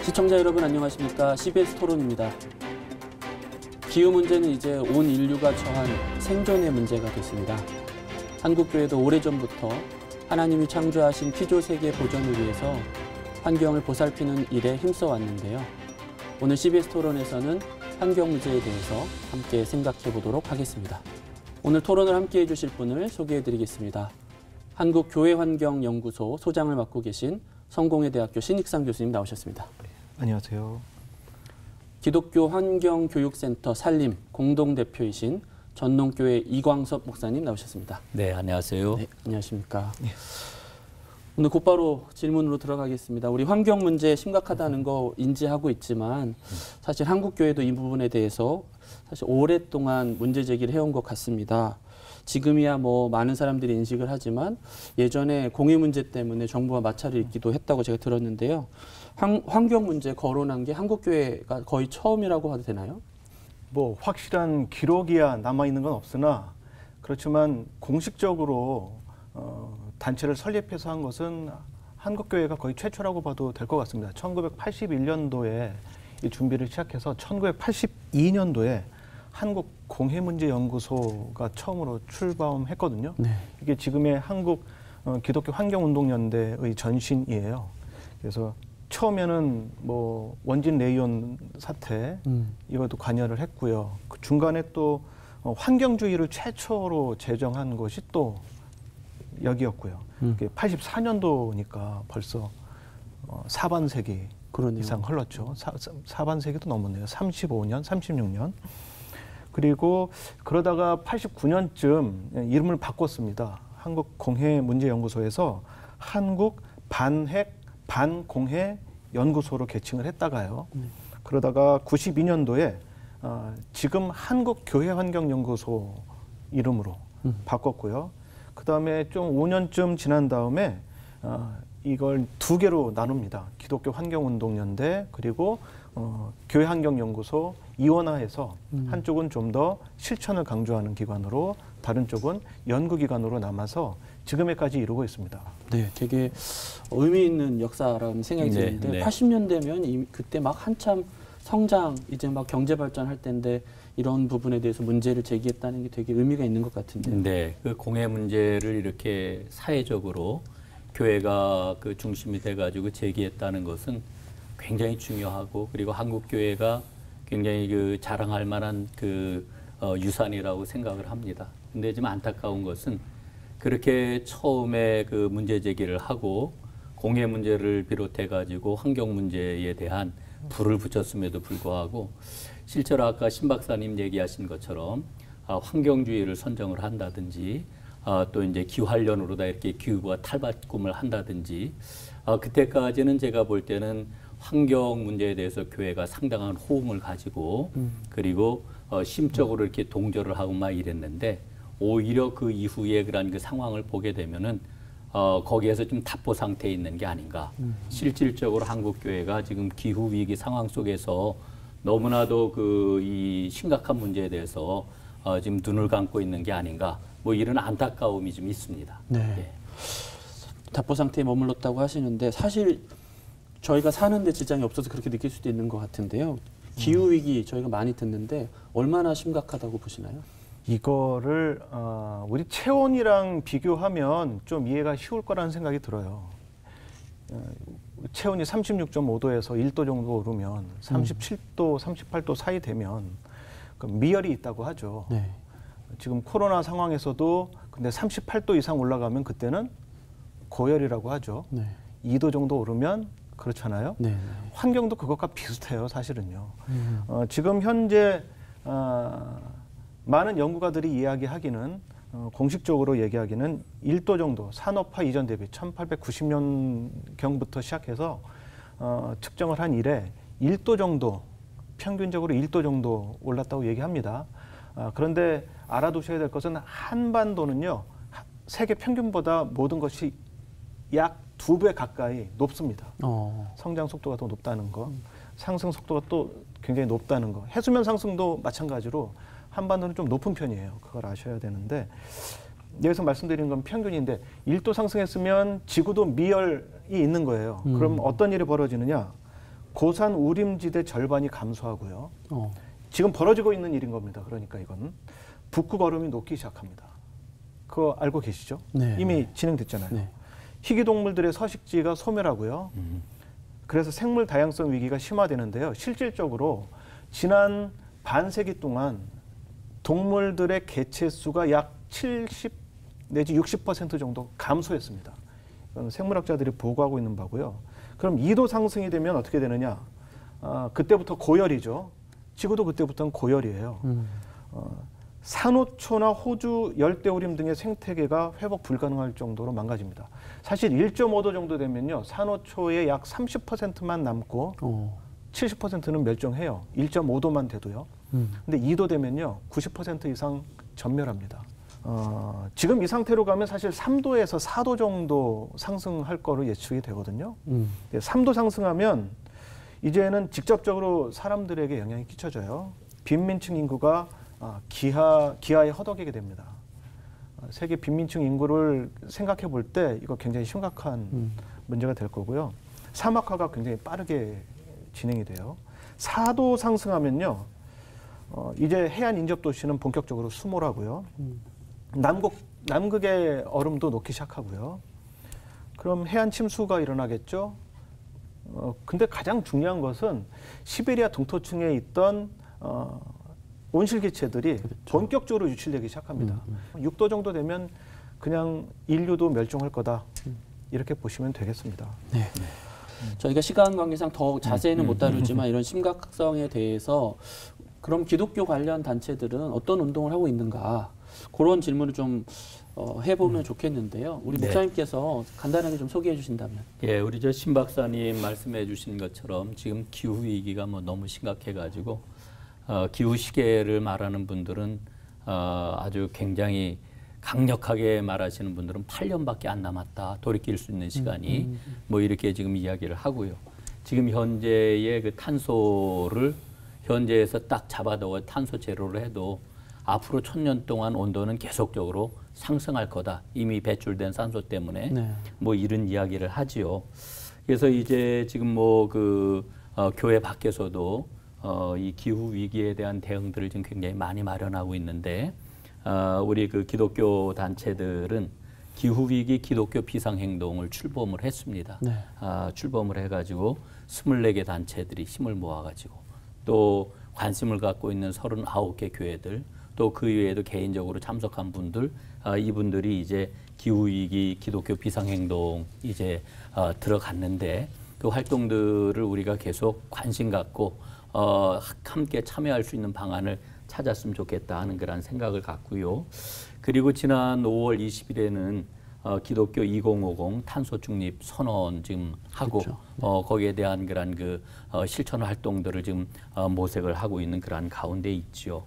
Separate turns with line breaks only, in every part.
시청자 여러분 안녕하십니까? CBS 토론입니다. 기후 문제는 이제 온 인류가 처한 생존의 문제가 됐습니다. 한국교회도 오래전부터 하나님이 창조하신 피조세계 보존을 위해서 환경을 보살피는 일에 힘써 왔는데요. 오늘 CBS 토론에서는 환경 문제에 대해서 함께 생각해 보도록 하겠습니다. 오늘 토론을 함께 해주실 분을 소개해 드리겠습니다. 한국교회환경연구소 소장을 맡고 계신 성공회대학교 신익상 교수님 나오셨습니다.
안녕하세요.
기독교 환경교육센터 산림 공동대표이신 전농교회 이광섭 목사님 나오셨습니다.
네, 안녕하세요.
네, 안녕하십니까. 네. 오늘 곧바로 질문으로 들어가겠습니다. 우리 환경 문제 심각하다는 거 인지하고 있지만 사실 한국교회도 이 부분에 대해서 사실 오랫동안 문제 제기를 해온 것 같습니다. 지금이야 뭐 많은 사람들이 인식을 하지만 예전에 공해 문제 때문에 정부와 마찰을 잇기도 했다고 제가 들었는데요. 환경 문제 거론한 게 한국교회가 거의 처음이라고 해도 되나요?
뭐 확실한 기록이야 남아있는 건 없으나 그렇지만 공식적으로 단체를 설립해서 한 것은 한국교회가 거의 최초라고 봐도 될 것 같습니다. 1981년도에 이 준비를 시작해서 1982년도에 한국공해문제연구소가 처음으로 출범했거든요. 네. 이게 지금의 한국 기독교 환경운동연대의 전신이에요. 그래서 처음에는 뭐 원진 레이온 사태 이것도 관여를 했고요. 그 중간에 또 환경주의를 최초로 제정한 것이 또 여기였고요. 84년도니까 벌써 사반세기 그러네요. 이상 흘렀죠. 사반세기도 넘었네요. 35년, 36년. 그리고 그러다가 89년쯤 이름을 바꿨습니다. 한국공해문제연구소에서 한국 반핵 반공해 연구소로 개칭을 했다가요. 그러다가 92년도에 지금 한국교회환경연구소 이름으로 바꿨고요. 그 다음에 좀 5년쯤 지난 다음에 이걸 두 개로 나눕니다. 기독교 환경운동연대 그리고 교회환경연구소 이원화해서 한쪽은 좀 더 실천을 강조하는 기관으로 다른 쪽은 연구기관으로 남아서 지금에까지 이루고 있습니다.
네, 되게 의미 있는 역사라는 생각이 드는데 네. 80년대면 그때 막 한참 성장, 이제 막 경제 발전할 때인데 이런 부분에 대해서 문제를 제기했다는 게 되게 의미가 있는 것 같은데요.
네, 그 공해 문제를 이렇게 사회적으로 교회가 그 중심이 돼가지고 제기했다는 것은 굉장히 중요하고 그리고 한국 교회가 굉장히 그 자랑할 만한 그 유산이라고 생각을 합니다. 근데 좀 안타까운 것은 그렇게 처음에 그 문제 제기를 하고 공해 문제를 비롯해 가지고 환경 문제에 대한 불을 붙였음에도 불구하고 실제로 아까 신 박사님 얘기하신 것처럼 환경주의를 선정을 한다든지 또 이제 기후환련으로 다 이렇게 기후가 탈바꿈을 한다든지 그때까지는 제가 볼 때는 환경 문제에 대해서 교회가 상당한 호응을 가지고 그리고 심적으로 이렇게 동조를 하고 막 이랬는데 오히려 그 이후에 그런 그 상황을 보게 되면은 거기에서 좀 답보 상태에 있는 게 아닌가. 실질적으로 한국 교회가 지금 기후 위기 상황 속에서 너무나도 그 이 심각한 문제에 대해서 지금 눈을 감고 있는 게 아닌가. 뭐 이런 안타까움이 좀 있습니다.
네. 네. 답보 상태에 머물렀다고 하시는데 사실 저희가 사는데 지장이 없어서 그렇게 느낄 수도 있는 것 같은데요. 기후 위기 저희가 많이 듣는데 얼마나 심각하다고 보시나요?
이거를 우리 체온이랑 비교하면 좀 이해가 쉬울 거라는 생각이 들어요. 체온이 36.5도에서 1도 정도 오르면 37도, 38도 사이 되면 미열이 있다고 하죠. 네. 지금 코로나 상황에서도 근데 38도 이상 올라가면 그때는 고열이라고 하죠. 네. 2도 정도 오르면 그렇잖아요. 네. 환경도 그것과 비슷해요, 사실은요. 지금 현재 많은 연구가들이 이야기하기는 공식적으로 얘기하기는 1도 정도 산업화 이전 대비 1890년경부터 시작해서 측정을 한 이래 1도 정도 평균적으로 1도 정도 올랐다고 얘기합니다. 그런데 알아두셔야 될 것은 한반도는요. 세계 평균보다 모든 것이 약 2배 가까이 높습니다. 성장 속도가 더 높다는 거, 상승 속도가 또 굉장히 높다는 거. 해수면 상승도 마찬가지로 한반도는 좀 높은 편이에요. 그걸 아셔야 되는데 여기서 말씀드린 건 평균인데 1도 상승했으면 지구도 미열이 있는 거예요. 그럼 어떤 일이 벌어지느냐? 고산 우림지대 절반이 감소하고요.
어.
지금 벌어지고 있는 일인 겁니다. 그러니까 이건 북극 얼음이 녹기 시작합니다. 그거 알고 계시죠?
네.
이미 진행됐잖아요.
네.
희귀동물들의 서식지가 소멸하고요. 그래서 생물 다양성 위기가 심화되는데요. 실질적으로 지난 반세기 동안 동물들의 개체 수가 약 70 내지 60% 정도 감소했습니다. 이건 생물학자들이 보고하고 있는 바고요. 그럼 2도 상승이 되면 어떻게 되느냐? 그때부터 고열이죠. 지구도 그때부터는 고열이에요. 산호초나 호주 열대우림 등의 생태계가 회복 불가능할 정도로 망가집니다. 사실 1.5도 정도 되면요, 산호초의 약 30%만 남고 70%는 멸종해요. 1.5도만 돼도요. 근데 2도 되면요, 90% 이상 전멸합니다. 지금 이 상태로 가면 사실 3도에서 4도 정도 상승할 거로 예측이 되거든요. 3도 상승하면 이제는 직접적으로 사람들에게 영향이 끼쳐져요. 빈민층 인구가 기하에 허덕이게 됩니다. 세계 빈민층 인구를 생각해 볼 때 이거 굉장히 심각한 문제가 될 거고요. 사막화가 굉장히 빠르게 진행이 돼요. 4도 상승하면요, 이제 해안 인접 도시는 본격적으로 수몰하고요. 남극의 얼음도 녹기 시작하고요. 그럼 해안 침수가 일어나겠죠. 근데 가장 중요한 것은 시베리아 동토층에 있던 온실개체들이 그렇죠. 본격적으로 유출되기 시작합니다. 6도 정도 되면 그냥 인류도 멸종할 거다. 이렇게 보시면 되겠습니다.
네. 저희가 시간 관계상 더 자세히는 못 다루지만 이런 심각성에 대해서 그럼 기독교 관련 단체들은 어떤 운동을 하고 있는가, 그런 질문을 좀 해보면 좋겠는데요. 우리 목사님께서 간단하게 좀 소개해 주신다면.
예, 우리 저 신 박사님 말씀해 주신 것처럼 지금 기후 위기가 뭐 너무 심각해가지고 기후 시계를 말하는 분들은 아주 굉장히 강력하게 말하시는 분들은 8년밖에 안 남았다, 돌이킬 수 있는 시간이 뭐 이렇게 지금 이야기를 하고요. 지금 현재의 그 탄소를 현재에서 딱 잡아도 탄소 제로를 해도 앞으로 1000년 동안 온도는 계속적으로 상승할 거다. 이미 배출된 산소 때문에
네.
뭐 이런 이야기를 하지요. 그래서 이제 지금 뭐 그 교회 밖에서도 이 기후 위기에 대한 대응들을 지금 굉장히 많이 마련하고 있는데 우리 그 기독교 단체들은 기후 위기 기독교 비상 행동을 출범을 했습니다.
네.
출범을 해가지고 24개 단체들이 힘을 모아가지고 또 관심을 갖고 있는 39개 교회들, 또 그 외에도 개인적으로 참석한 분들, 이분들이 이제 기후위기 기독교 비상행동 이제 들어갔는데 그 활동들을 우리가 계속 관심 갖고 함께 참여할 수 있는 방안을 찾았으면 좋겠다 하는 그런 생각을 갖고요. 그리고 지난 5월 20일에는 기독교 2050 탄소 중립 선언 지금 하고
그렇죠.
거기에 대한 그런 그 실천 활동들을 지금 모색을 하고 있는 그런 가운데 있죠.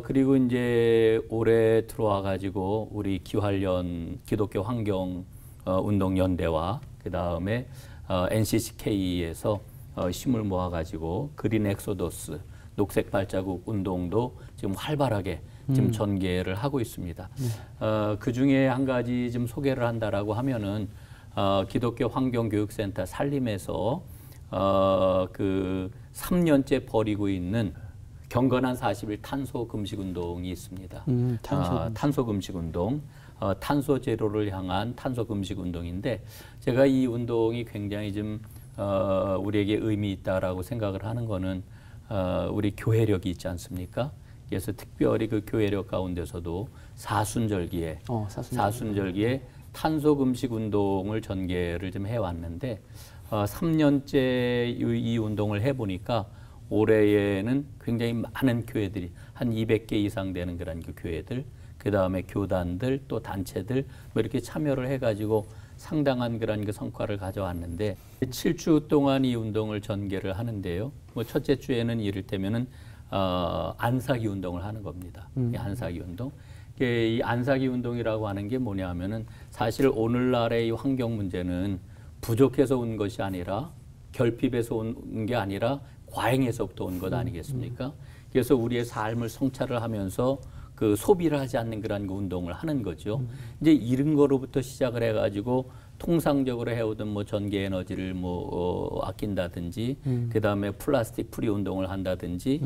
그리고 이제 올해 들어와 가지고 우리 기활련 기독교 환경 운동 연대와 그 다음에 NCCK에서 힘을 모아 가지고 그린 엑소더스 녹색 발자국 운동도 지금 활발하게 지금 전개를 하고 있습니다. 그 중에 한 가지 좀 소개를 한다라고 하면은 기독교 환경교육센터 살림에서 그 3년째 벌이고 있는 경건한 40일 탄소 금식 운동이 있습니다. 탄소 금식 운동, 탄소 제로를 향한 탄소 금식 운동인데 제가 이 운동이 굉장히 좀 우리에게 의미 있다라고 생각을 하는 거는 우리 교회력이 있지 않습니까? 그래서 특별히 그 교회력 가운데서도 사순절기에 탄소 금식 운동을 전개를 좀 해왔는데 3년째 이 운동을 해보니까 올해에는 굉장히 많은 교회들이 한 200개 이상 되는 그런 그 교회들, 그 다음에 교단들 또 단체들 뭐 이렇게 참여를 해가지고 상당한 그런 그 성과를 가져왔는데 7주 동안 이 운동을 전개를 하는데요. 뭐 첫째 주에는 이를테면은 안사기 운동을 하는 겁니다. 이 안사기 운동. 이 안사기 운동이라고 하는 게 뭐냐면은 사실 오늘날의 이 환경 문제는 부족해서 온 것이 아니라 결핍에서 온 게 아니라 과잉에서부터 온 것 아니겠습니까? 그래서 우리의 삶을 성찰을 하면서 그 소비를 하지 않는 그런 그 운동을 하는 거죠. 이제 이런 거로부터 시작을 해가지고 통상적으로 해오던 뭐 전기 에너지를 아낀다든지, 그 다음에 플라스틱 프리 운동을 한다든지,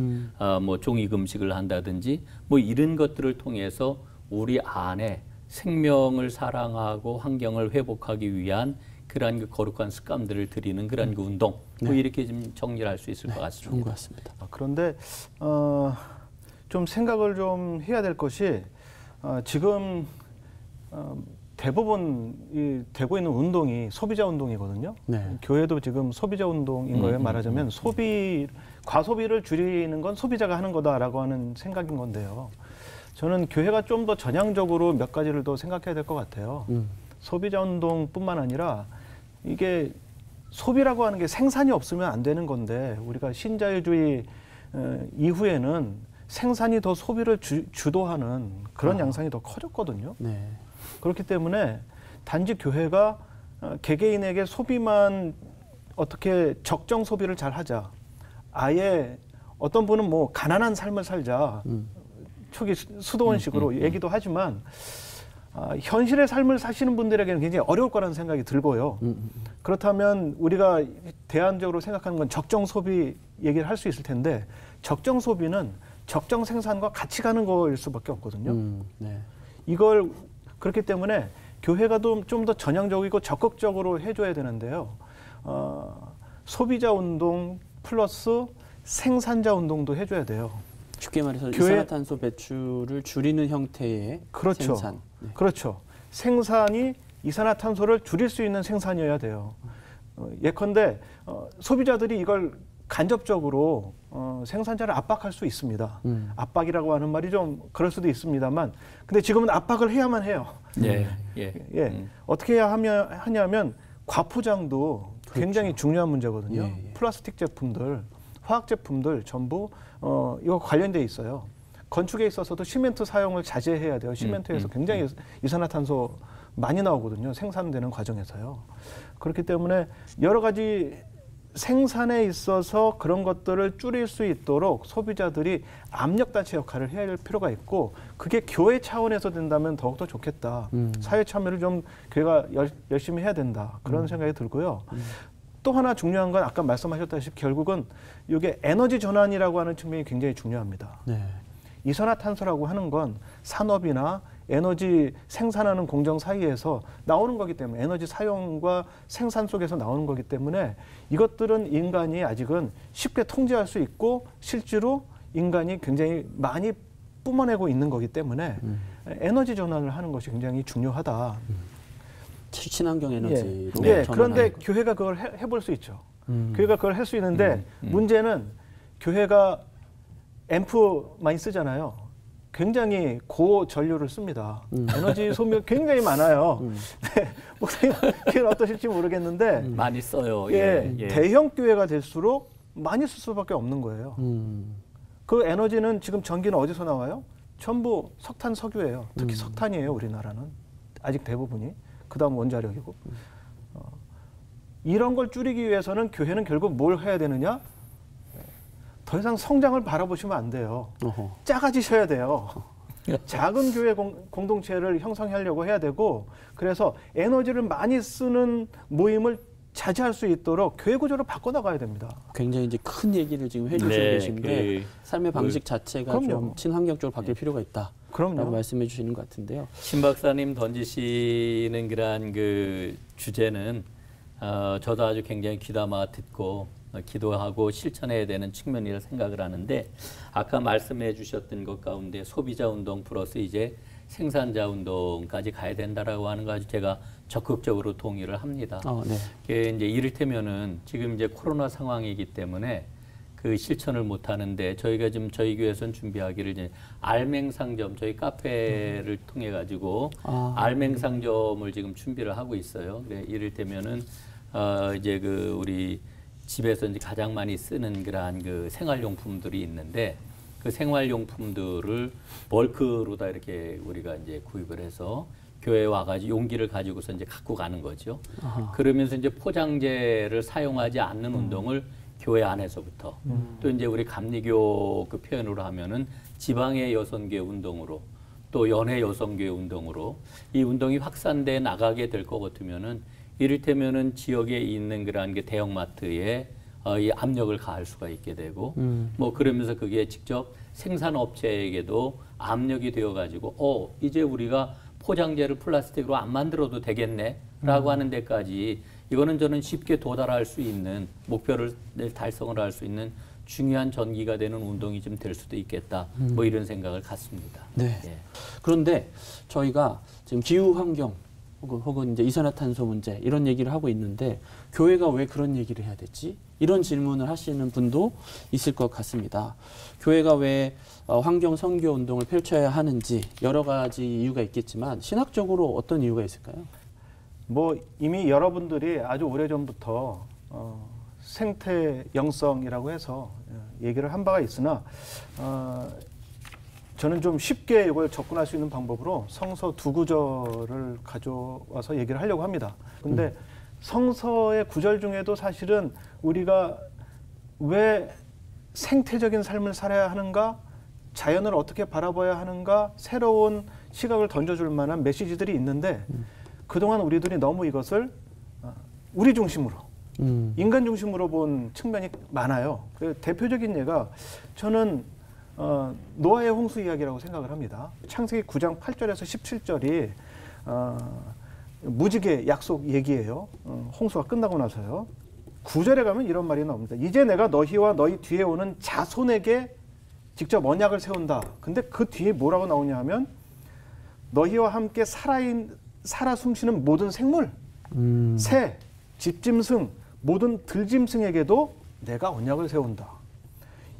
뭐 종이 금식을 한다든지, 뭐 이런 것들을 통해서 우리 안에 생명을 사랑하고 환경을 회복하기 위한 그러한 그 거룩한 습관들을 들이는 그런 그 운동, 뭐 이렇게 좀 정리를 할 수 있을 것 같습니다.
좋은 것 같습니다.
그런데 좀 생각을 좀 해야 될 것이 지금 대부분 되고 있는 운동이 소비자 운동이거든요.
네.
교회도 지금 소비자 운동인 거예요. 말하자면 과소비를 줄이는 건 소비자가 하는 거다라고 하는 생각인 건데요. 저는 교회가 좀 더 전향적으로 몇 가지를 더 생각해야 될 것 같아요. 소비자 운동뿐만 아니라 이게 소비라고 하는 게 생산이 없으면 안 되는 건데 우리가 신자유주의 이후에는 생산이 더 소비를 주도하는 그런 양상이 더 커졌거든요.
네.
그렇기 때문에 단지 교회가 개개인에게 소비만 어떻게 적정 소비를 잘 하자. 아예 어떤 분은 뭐 가난한 삶을 살자. 초기 수도원식으로 얘기도 하지만 현실의 삶을 사시는 분들에게는 굉장히 어려울 거라는 생각이 들고요. 그렇다면 우리가 대안적으로 생각하는 건 적정 소비 얘기를 할 수 있을 텐데 적정 소비는 적정 생산과 같이 가는 거일 수밖에 없거든요.
네.
이걸 그렇기 때문에 교회가 좀 더 전향적이고 적극적으로 해줘야 되는데요. 소비자 운동 플러스 생산자 운동도 해줘야 돼요.
쉽게 말해서 이산화탄소 배출을 줄이는 형태의
그렇죠.
생산. 네.
그렇죠. 생산이 이산화탄소를 줄일 수 있는 생산이어야 돼요. 예컨대 소비자들이 이걸 간접적으로 생산자를 압박할 수 있습니다. 압박이라고 하는 말이 좀 그럴 수도 있습니다만, 근데 지금은 압박을 해야만 해요. 어떻게 해야 하냐면 과포장도
그렇죠.
굉장히 중요한 문제거든요.
예.
플라스틱 제품들, 화학 제품들 전부 이거 관련돼 있어요. 건축에 있어서도 시멘트 사용을 자제해야 돼요. 시멘트에서 굉장히 이산화탄소 많이 나오거든요. 생산되는 과정에서요. 그렇기 때문에 여러 가지 생산에 있어서 그런 것들을 줄일 수 있도록 소비자들이 압력단체 역할을 해야 할 필요가 있고, 그게 교회 차원에서 된다면 더욱더 좋겠다. 사회 참여를 좀 교회가 열심히 해야 된다. 그런 생각이 들고요. 또 하나 중요한 건 아까 말씀하셨다시피 결국은 이게 에너지 전환이라고 하는 측면이 굉장히 중요합니다.
네.
이산화탄소라고 하는 건 산업이나 에너지 생산하는 공정 사이에서 나오는 거기 때문에, 에너지 사용과 생산 속에서 나오는 거기 때문에 이것들은 인간이 아직은 쉽게 통제할 수 있고 실제로 인간이 굉장히 많이 뿜어내고 있는 거기 때문에 에너지 전환을 하는 것이 굉장히 중요하다.
친환경 에너지로
그런데 교회가 그걸 해볼 수 있죠. 교회가 그걸 할 수 있는데 문제는 교회가 앰프 많이 쓰잖아요. 굉장히 고전류를 씁니다. 에너지 소비가 굉장히 많아요. 네, 목사님 어떠실지 모르겠는데
많이 써요.
대형 교회가 될수록 많이 쓸 수밖에 없는 거예요. 그 에너지는 지금 전기는 어디서 나와요? 전부 석탄, 석유예요. 특히 석탄이에요. 우리나라는 아직 대부분이. 그다음 원자력이고. 이런 걸 줄이기 위해서는 교회는 결국 뭘 해야 되느냐? 더 이상 성장을 바라보시면 안 돼요. 작아지셔야 돼요. 작은 교회 공동체를 형성하려고 해야 되고, 그래서 에너지를 많이 쓰는 모임을 자제할 수 있도록 교회 구조를 바꿔나가야 됩니다.
굉장히 이제 큰 얘기를 지금 해주시고 계신데 삶의 방식 자체가 좀 친환경적으로 바뀔 필요가 있다. 라고 말씀해 주시는 것 같은데요.
신 박사님 던지시는 그러한 그 주제는 저도 아주 굉장히 귀담아 듣고 기도하고 실천해야 되는 측면이라 생각을 하는데, 아까 말씀해 주셨던 것 가운데 소비자 운동 플러스 이제 생산자 운동까지 가야 된다라고 하는 거 아주 제가 적극적으로 동의를 합니다. 이게 이제 이를테면은 지금 이제 코로나 상황이기 때문에 그 실천을 못 하는데, 저희가 지금 저희 교회에서는 준비하기를 이제 알맹상점, 저희 카페를 통해 가지고 알맹상점을 지금 준비를 하고 있어요. 그래 이를테면은 이제 그 우리 집에서 이제 가장 많이 쓰는 그러한 그 생활용품들이 있는데, 그 생활용품들을 벌크로 다 이렇게 우리가 이제 구입을 해서 교회에 와가지고 용기를 가지고서 이제 갖고 가는 거죠. 그러면서 이제 포장재를 사용하지 않는 운동을 교회 안에서부터 또 이제 우리 감리교 그 표현으로 하면은 지방의 여성교회 운동으로 또 연회 여성교회 운동으로 이 운동이 확산돼 나가게 될 것 같으면은 이를테면은 지역에 있는 그러한 게 대형마트에 이 압력을 가할 수가 있게 되고 뭐 그러면서 그게 직접 생산업체에게도 압력이 되어가지고 이제 우리가 포장재를 플라스틱으로 안 만들어도 되겠네라고 하는 데까지 이거는 저는 쉽게 도달할 수 있는 목표를 달성을 할 수 있는 중요한 전기가 되는 운동이 좀 될 수도 있겠다. 뭐 이런 생각을 갖습니다.
네.
예.
그런데 저희가 지금 기후 환경 혹은 이제 이산화탄소 문제 이런 얘기를 하고 있는데 교회가 왜 그런 얘기를 해야 됐지? 이런 질문을 하시는 분도 있을 것 같습니다. 교회가 왜 환경 선교 운동을 펼쳐야 하는지 여러 가지 이유가 있겠지만 신학적으로 어떤 이유가 있을까요?
뭐 이미 여러분들이 아주 오래전부터 생태 영성이라고 해서 얘기를 한 바가 있으나 저는 좀 쉽게 이걸 접근할 수 있는 방법으로 성서 두 구절을 가져와서 얘기를 하려고 합니다. 근데 성서의 구절 중에도 사실은 우리가 왜 생태적인 삶을 살아야 하는가, 자연을 어떻게 바라봐야 하는가, 새로운 시각을 던져줄 만한 메시지들이 있는데 그동안 우리들이 너무 이것을 우리 중심으로, 인간 중심으로 본 측면이 많아요. 대표적인 예가 저는 노아의 홍수 이야기라고 생각을 합니다. 창세기 9장 8절에서 17절이 무지개 약속 얘기예요. 홍수가 끝나고 나서요. 9절에 가면 이런 말이 나옵니다. 이제 내가 너희와 너희 뒤에 오는 자손에게 직접 언약을 세운다. 근데 그 뒤에 뭐라고 나오냐 하면 너희와 함께 살아 숨쉬는 모든 생물, 새, 집짐승, 모든 들짐승에게도 내가 언약을 세운다.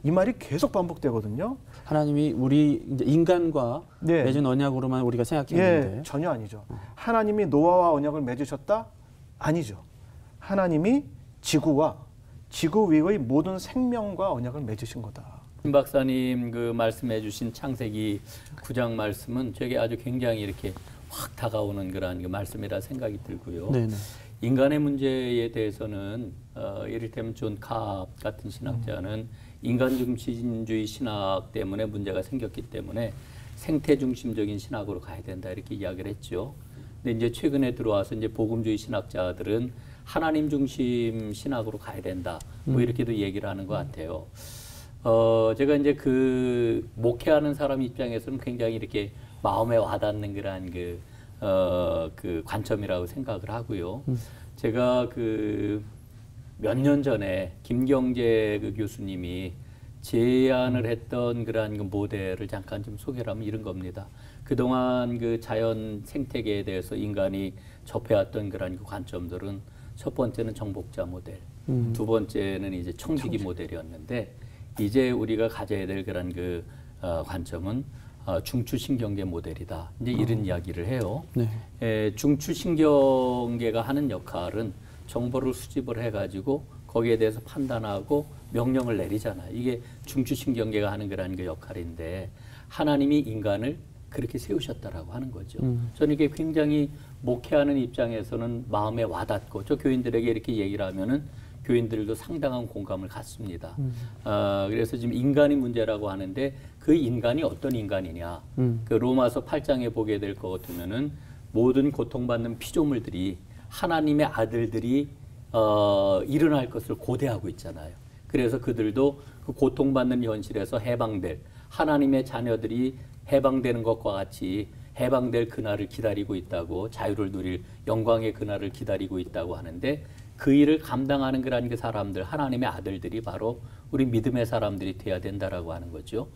이 말이 계속 반복되거든요.
하나님이 우리 이제 인간과
네.
맺은 언약으로만 우리가 생각했는데
예, 전혀 아니죠. 하나님이 노아와 언약을 맺으셨다? 아니죠. 하나님이 지구와 지구 위의 모든 생명과 언약을 맺으신 거다.
김 박사님 그 말씀해 주신 창세기 9장 말씀은 저게 아주 굉장히 이렇게 확 다가오는 그런 그 말씀이라 생각이 들고요.
네네.
인간의 문제에 대해서는 이를테면 존 캅 같은 신학자는 인간 중심주의 신학 때문에 문제가 생겼기 때문에 생태 중심적인 신학으로 가야 된다 이렇게 이야기를 했죠. 근데 이제 최근에 들어와서 이제 복음주의 신학자들은 하나님 중심 신학으로 가야 된다. 뭐 이렇게도 얘기를 하는 것 같아요. 제가 이제 그 목회하는 사람 입장에서는 굉장히 이렇게 마음에 와닿는 그러한 그 관점이라고 생각을 하고요. 제가 그 몇 년 전에 김경재 그 교수님이 제안을 했던 그러한 그 모델을 잠깐 좀 소개를 하면 이런 겁니다. 그동안 그 자연 생태계에 대해서 인간이 접해왔던 그러한 그 관점들은 첫 번째는 정복자 모델, 두 번째는 이제 청지기 모델이었는데 이제 우리가 가져야 될 그런 그 관점은 중추신경계 모델이다. 이제 이런 이야기를 해요.
네.
중추신경계가 하는 역할은 정보를 수집을 해가지고 거기에 대해서 판단하고 명령을 내리잖아요. 이게 중추신경계가 하는 그런 그 역할인데 하나님이 인간을 그렇게 세우셨다라고 하는 거죠. 저는 이게 굉장히 목회하는 입장에서는 마음에 와닿고 저 교인들에게 이렇게 얘기를 하면은 교인들도 상당한 공감을 갖습니다. 그래서 지금 인간이 문제라고 하는데 그 인간이 어떤 인간이냐. 그 로마서 8장에 보게 될 것 같으면은 모든 고통받는 피조물들이 하나님의 아들들이 일어날 것을 고대하고 있잖아요. 그래서 그들도 그 고통받는 현실에서 해방될 하나님의 자녀들이 해방되는 것과 같이 해방될 그날을 기다리고 있다고 자유를 누릴 영광의 그날을 기다리고 있다고 하는데 그 일을 감당하는 그런 그 사람들 하나님의 아들들이 바로 우리 믿음의 사람들이 돼야 된다라고 하는 거죠.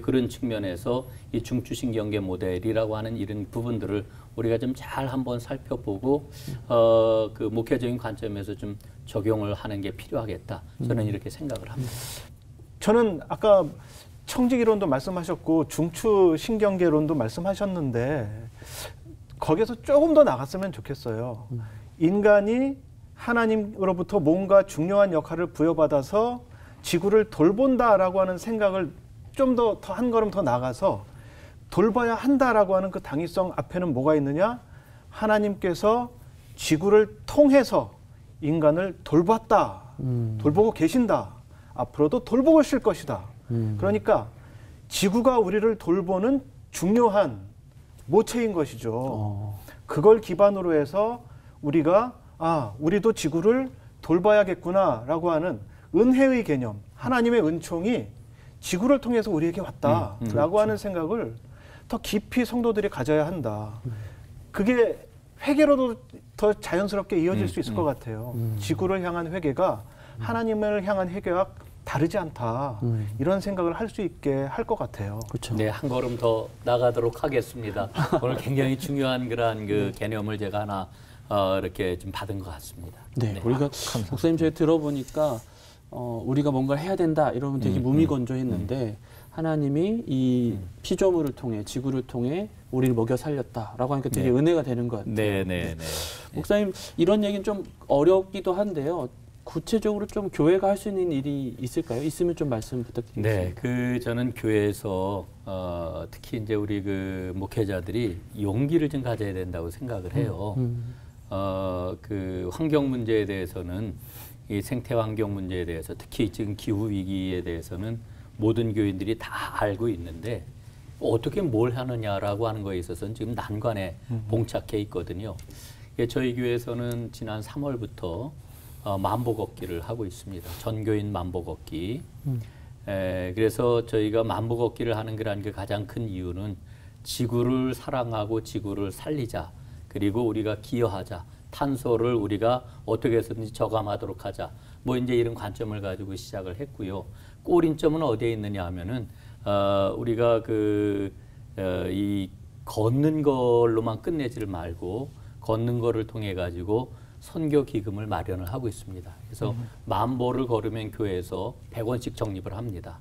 그런 측면에서 이 중추신경계 모델이라고 하는 이런 부분들을 우리가 좀 잘 한번 살펴보고 그 목회적인 관점에서 좀 적용을 하는 게 필요하겠다. 저는 이렇게 생각을 합니다.
저는 아까 청지기론도 말씀하셨고 중추신경계론도 말씀하셨는데 거기서 조금 더 나갔으면 좋겠어요. 인간이 하나님으로부터 뭔가 중요한 역할을 부여받아서 지구를 돌본다라고 하는 생각을 좀 더 한 걸음 더 나가서 돌봐야 한다라고 하는 그 당위성 앞에는 뭐가 있느냐? 하나님께서 지구를 통해서 인간을 돌봤다, 돌보고 계신다. 앞으로도 돌보고 있을 것이다. 그러니까 지구가 우리를 돌보는 중요한 모체인 것이죠. 그걸 기반으로 해서 우리가 우리도 지구를 돌봐야겠구나라고 하는 은혜의 개념, 하나님의 은총이 지구를 통해서 우리에게 왔다라고 하는 생각을 더 깊이 성도들이 가져야 한다. 그게 회개로도 더 자연스럽게 이어질 수 있을 것 같아요. 지구를 향한 회개가 하나님을 향한 회개와 다르지 않다. 이런 생각을 할 수 있게 할 것 같아요.
그렇죠.
네, 한 걸음 더 나가도록 하겠습니다. 오늘 굉장히 중요한 그러한 그 개념을 제가 하나 이렇게 좀 받은 것 같습니다.
네, 우리가 목사님 저희 들어보니까 우리가 뭔가를 해야 된다 이러면 되게 무미건조했는데 하나님이 이 피조물을 통해 지구를 통해 우리를 먹여 살렸다라고 하니까 되게 은혜가 되는 것 같아요.
네.
목사님 이런 얘기는 좀 어렵기도 한데요. 구체적으로 좀 교회가 할 수 있는 일이 있을까요? 있으면 좀 말씀 부탁드리겠습니다.
네, 저는 교회에서 특히 이제 우리 그 목회자들이 용기를 좀 가져야 된다고 생각을 해요. 그 환경 문제에 대해서는 이 생태 환경 문제에 대해서 특히 지금 기후 위기에 대해서는 모든 교인들이 다 알고 있는데 어떻게 뭘 하느냐라고 하는 거에 있어서는 지금 난관에 봉착해 있거든요. 저희 교회에서는 지난 3월부터 만보 걷기를 하고 있습니다. 전교인 만보 걷기. 그래서 저희가 만보 걷기를 하는 그런 그 가장 큰 이유는 지구를 사랑하고 지구를 살리자. 그리고 우리가 기여하자. 탄소를 우리가 어떻게 해서든지 저감하도록 하자. 뭐 이제 이런 관점을 가지고 시작을 했고요. 꼬린점은 어디에 있느냐 하면은 우리가 이 걷는 걸로만 끝내지를 말고 걷는 거를 통해 가지고 선교 기금을 마련을 하고 있습니다. 그래서 만보를 걸으면 교회에서 100원씩 적립을 합니다.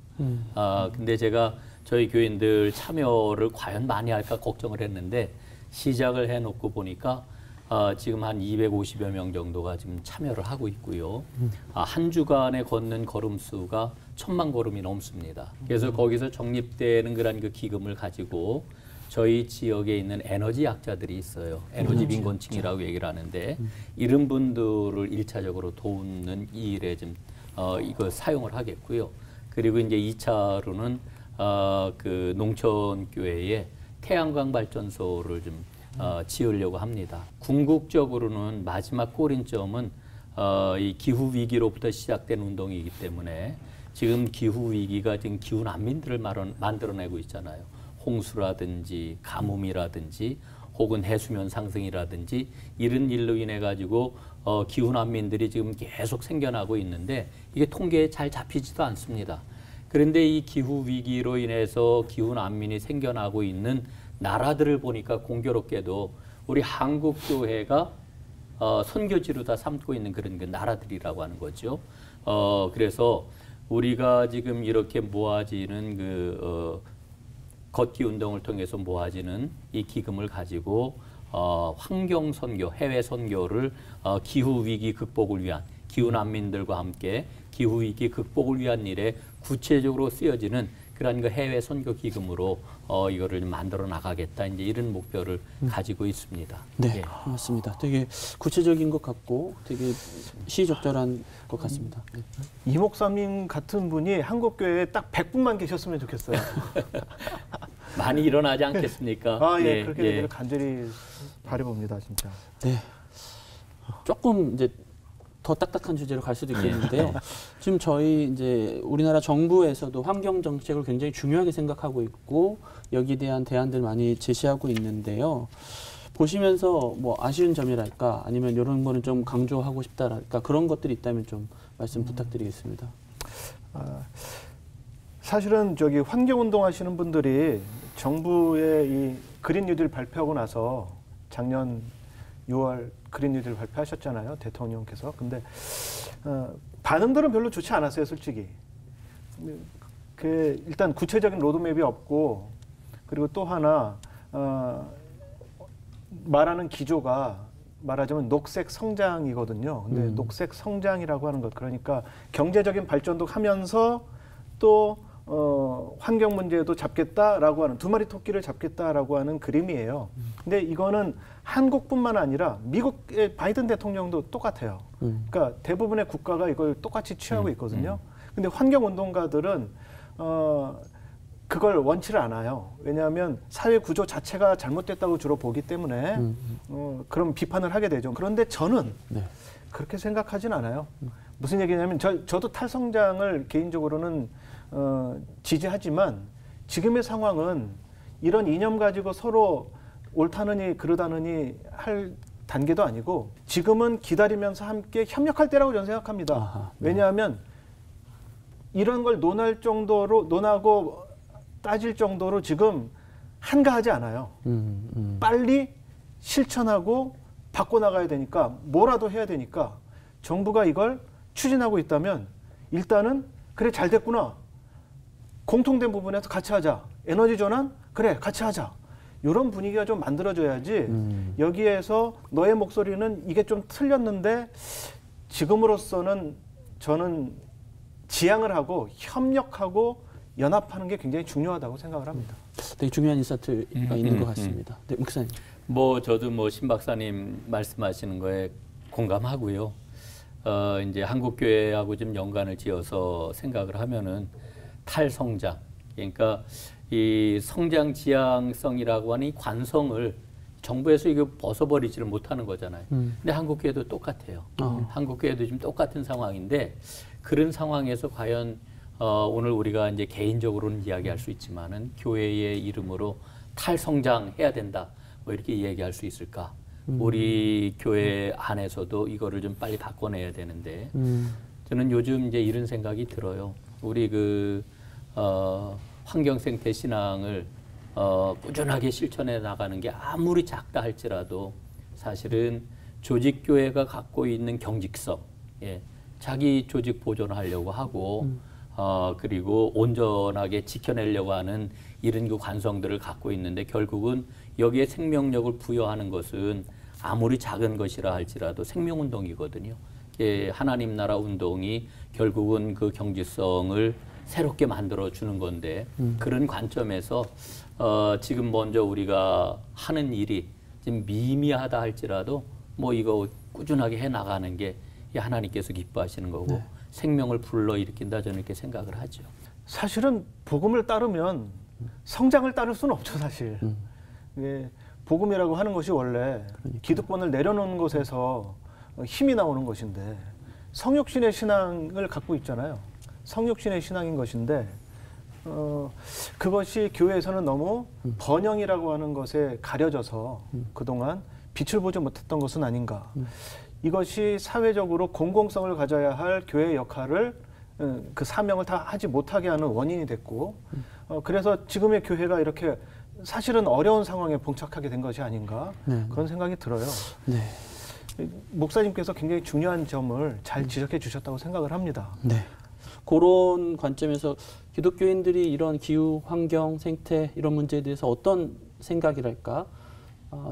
근데 제가 저희 교인들 참여를 과연 많이 할까 걱정을 했는데 시작을 해놓고 보니까 지금 한 250여 명 정도가 지금 참여를 하고 있고요. 한 주간에 걷는 걸음 수가 1000만 걸음이 넘습니다. 그래서 거기서 적립되는 그런 그 기금을 가지고 저희 지역에 있는 에너지 약자들이 있어요. 에너지 빈곤층이라고 얘기를 하는데 이런 분들을 1차적으로 돕는 이 일에 좀 이거 사용을 하겠고요. 그리고 이제 2차로는 그 농촌 교회에 태양광 발전소를 좀 지으려고 합니다. 궁극적으로는 마지막 꼬린점은 이 기후 위기로부터 시작된 운동이기 때문에 지금 기후 위기가 지금 기후 난민들을 만들어내고 있잖아요. 홍수라든지 가뭄이라든지 혹은 해수면 상승이라든지 이런 일로 인해 가지고 기후 난민들이 지금 계속 생겨나고 있는데 이게 통계에 잘 잡히지도 않습니다. 그런데 이 기후 위기로 인해서 기후 난민이 생겨나고 있는 나라들을 보니까 공교롭게도 우리 한국 교회가 선교지로 다 삼고 있는 그런 그 나라들이라고 하는 거죠. 그래서 우리가 지금 이렇게 모아지는 걷기 운동을 통해서 모아지는 이 기금을 가지고 환경 선교, 해외 선교를 기후 위기 극복을 위한 기후 난민들과 함께 기후 위기 극복을 위한 일에 구체적으로 쓰여지는 그런 그 해외 선교 기금으로 이거를 만들어 나가겠다 이제 이런 목표를 가지고 있습니다.
네,
예.
맞습니다. 되게 구체적인 것 같고 되게 시적절한 것 같습니다. 네.
이 목사님 같은 분이 한국 교회에 딱 100분만 계셨으면 좋겠어요.
많이 일어나지 않겠습니까?
예, 그렇게 되기를 간절히 바라봅니다, 진짜.
네. 조금 이제 더 딱딱한 주제로 갈 수도 있겠는데요. 지금 저희 이제 우리나라 정부에서도 환경 정책을 굉장히 중요하게 생각하고 있고 여기에 대한 대안들 많이 제시하고 있는데요. 보시면서 뭐 아쉬운 점이랄까 아니면 이런 거는 좀 강조하고 싶다랄까 그런 것들이 있다면 좀 말씀 부탁드리겠습니다.
사실은 저기 환경운동 하시는 분들이 정부의 이 그린 뉴딜 발표하고 나서 작년 6월 그린 뉴딜 발표하셨잖아요, 대통령께서. 근데 반응들은 별로 좋지 않았어요, 솔직히. 일단 구체적인 로드맵이 없고 그리고 또 하나 말하는 기조가 말하자면 녹색 성장이거든요. 근데 녹색 성장이라고 하는 것, 그러니까 경제적인 발전도 하면서 또 환경 문제도 잡겠다라고 하는, 두 마리 토끼를 잡겠다라고 하는 그림이에요. 근데 이거는 한국뿐만 아니라 미국의 바이든 대통령도 똑같아요. 그러니까 대부분의 국가가 이걸 똑같이 취하고 있거든요. 근데 환경운동가들은 그걸 원치를 않아요. 왜냐하면 사회 구조 자체가 잘못됐다고 주로 보기 때문에 그럼 비판을 하게 되죠. 그런데 저는
네.
그렇게 생각하진 않아요. 무슨 얘기냐면 저도 탈성장을 개인적으로는 지지하지만 지금의 상황은 이런 이념 가지고 서로 옳다느니 그러다느니 할 단계도 아니고 지금은 기다리면서 함께 협력할 때라고 저는 생각합니다.
아하, 네.
왜냐하면 이런 걸 논하고 따질 정도로 지금 한가하지 않아요. 빨리 실천하고 바꿔나가야 되니까 뭐라도 해야 되니까 정부가 이걸 추진하고 있다면 일단은 그래 잘 됐구나. 공통된 부분에서 같이 하자. 에너지 전환? 그래 같이 하자. 이런 분위기가 좀 만들어져야지 여기에서 너의 목소리는 이게 좀 틀렸는데 지금으로서는 저는 지향을 하고 협력하고 연합하는 게 굉장히 중요하다고 생각을 합니다.
되게 중요한 인사이트가 있는 것 같습니다. 네, 목사님.
저도 신 박사님 말씀하시는 거에 공감하고요. 이제 한국교회하고 좀 연관을 지어서 생각을 하면은 탈성장, 그러니까 이 성장 지향성이라고 하는 이 관성을 정부에서 이거 벗어버리지를 못하는 거잖아요. 근데 한국교회도 똑같아요. 한국교회도 지금 똑같은 상황인데 그런 상황에서 과연 오늘 우리가 이제 개인적으로는 이야기할 수 있지만은 교회의 이름으로 탈성장해야 된다. 뭐 이렇게 얘기할 수 있을까? 우리 교회 안에서도 이거를 좀 빨리 바꿔내야 되는데 저는 요즘 이제 이런 생각이 들어요. 우리 환경생태 신앙을 꾸준하게 실천해 나가는 게 아무리 작다 할지라도 사실은 조직교회가 갖고 있는 경직성, 자기 조직 보존하려고 하고 그리고 온전하게 지켜내려고 하는 이런 그 관성들을 갖고 있는데 결국은 여기에 생명력을 부여하는 것은 아무리 작은 것이라 할지라도 생명운동이거든요. 하나님 나라 운동이 결국은 그 경직성을 새롭게 만들어주는 건데 그런 관점에서 지금 먼저 우리가 하는 일이 좀 미미하다 할지라도 뭐 이거 꾸준하게 해나가는 게 하나님께서 기뻐하시는 거고 네. 생명을 불러일으킨다 저는 이렇게 생각을 하죠.
사실은 복음을 따르면 성장을 따를 수는 없죠, 사실. 복음이라고 하는 것이 원래 기득권을 내려놓는 것에서 힘이 나오는 것인데 성육신의 신앙을 갖고 있잖아요. 성육신의 신앙인 것인데 그것이 교회에서는 너무 번영이라고 하는 것에 가려져서 그동안 빛을 보지 못했던 것은 아닌가. 이것이 사회적으로 공공성을 가져야 할 교회의 역할을 그 사명을 다 하지 못하게 하는 원인이 됐고 그래서 지금의 교회가 이렇게 사실은 어려운 상황에 봉착하게 된 것이 아닌가 그런 생각이 들어요.
네.
목사님께서 굉장히 중요한 점을 잘 지적해 주셨다고 생각을 합니다.
네. 그런 관점에서 기독교인들이 이런 기후, 환경, 생태 이런 문제에 대해서 어떤 생각이랄까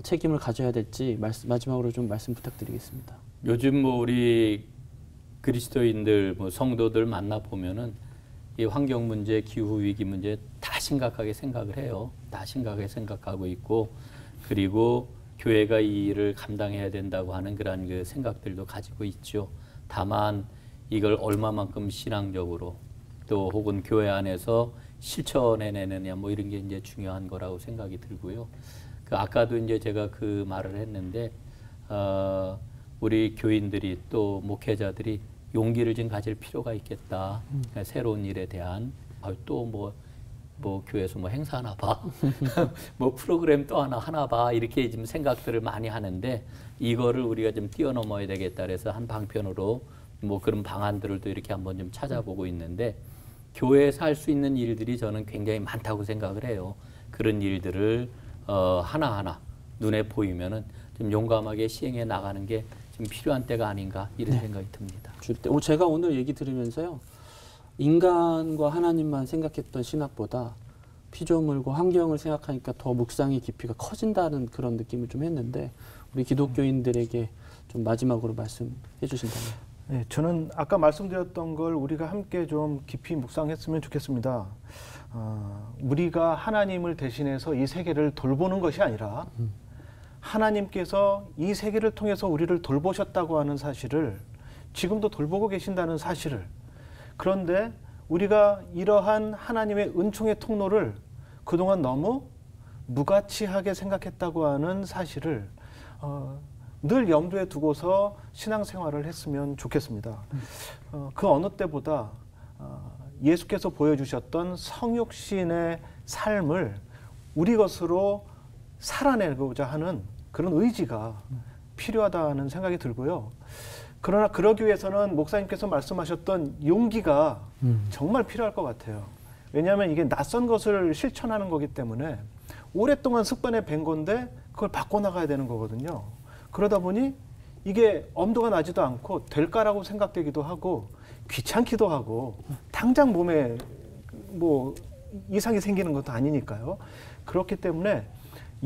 책임을 가져야 될지 마지막으로 좀 말씀 부탁드리겠습니다.
요즘 우리 그리스도인들 성도들 만나 보면은 이 환경 문제, 기후 위기 문제 다 심각하게 생각을 해요. 다 심각하게 생각하고 있고 그리고 교회가 이 일을 감당해야 된다고 하는 그런 그 생각들도 가지고 있죠. 다만 이걸 얼마만큼 신앙적으로 또 혹은 교회 안에서 실천해내느냐 뭐 이런 게 이제 중요한 거라고 생각이 들고요. 아까도 이제 제가 그 말을 했는데 우리 교인들이 또 목회자들이 용기를 좀 가질 필요가 있겠다. 그러니까 새로운 일에 대한 또 뭐 교회에서 뭐 행사 하나 봐, 뭐 프로그램 또 하나 봐 이렇게 지금 생각들을 많이 하는데 이거를 우리가 좀 뛰어넘어야 되겠다 그래서 한 방편으로 뭐 그런 방안들을 또 이렇게 한번 좀 찾아보고 있는데 교회에서 할 수 있는 일들이 저는 굉장히 많다고 생각을 해요. 그런 일들을 하나하나 눈에 보이면은 좀 용감하게 시행해 나가는 게 좀 필요한 때가 아닌가 이런 생각이 듭니다.
제가 오늘 얘기 들으면서요. 인간과 하나님만 생각했던 신학보다 피조물과 환경을 생각하니까 더 묵상의 깊이가 커진다는 그런 느낌을 좀 했는데 우리 기독교인들에게 좀 마지막으로 말씀해 주신다면.
네, 저는 아까 말씀드렸던 걸 우리가 함께 좀 깊이 묵상했으면 좋겠습니다. 우리가 하나님을 대신해서 이 세계를 돌보는 것이 아니라 하나님께서 이 세계를 통해서 우리를 돌보셨다고 하는 사실을 지금도 돌보고 계신다는 사실을 그런데 우리가 이러한 하나님의 은총의 통로를 그동안 너무 무가치하게 생각했다고 하는 사실을 늘 염두에 두고서 신앙생활을 했으면 좋겠습니다. 그 어느 때보다 예수께서 보여주셨던 성육신의 삶을 우리 것으로 살아내고자 하는 그런 의지가 필요하다는 생각이 들고요. 그러나 그러기 위해서는 목사님께서 말씀하셨던 용기가 정말 필요할 것 같아요. 왜냐하면 이게 낯선 것을 실천하는 거기 때문에 오랫동안 습관에 밴 건데 그걸 바꿔나가야 되는 거거든요. 그러다 보니 이게 엄두가 나지도 않고 될까라고 생각되기도 하고 귀찮기도 하고 당장 몸에 뭐 이상이 생기는 것도 아니니까요. 그렇기 때문에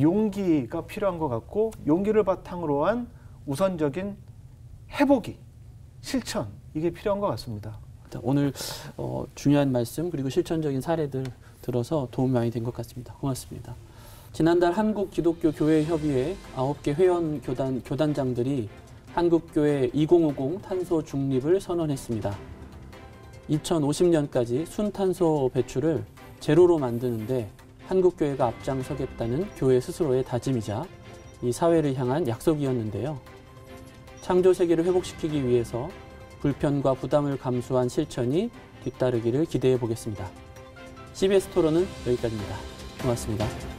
용기가 필요한 것 같고 용기를 바탕으로 한 우선적인 해보기, 실천 이게 필요한 것 같습니다.
오늘 중요한 말씀 그리고 실천적인 사례들 들어서 도움이 많이 된 것 같습니다. 고맙습니다. 지난달 한국기독교교회협의회 9개 회원 교단장들이 한국교회 2050 탄소 중립을 선언했습니다. 2050년까지 순탄소 배출을 제로로 만드는데 한국교회가 앞장서겠다는 교회 스스로의 다짐이자 이 사회를 향한 약속이었는데요. 창조세계를 회복시키기 위해서 불편과 부담을 감수한 실천이 뒤따르기를 기대해 보겠습니다. CBS 토론은 여기까지입니다. 고맙습니다.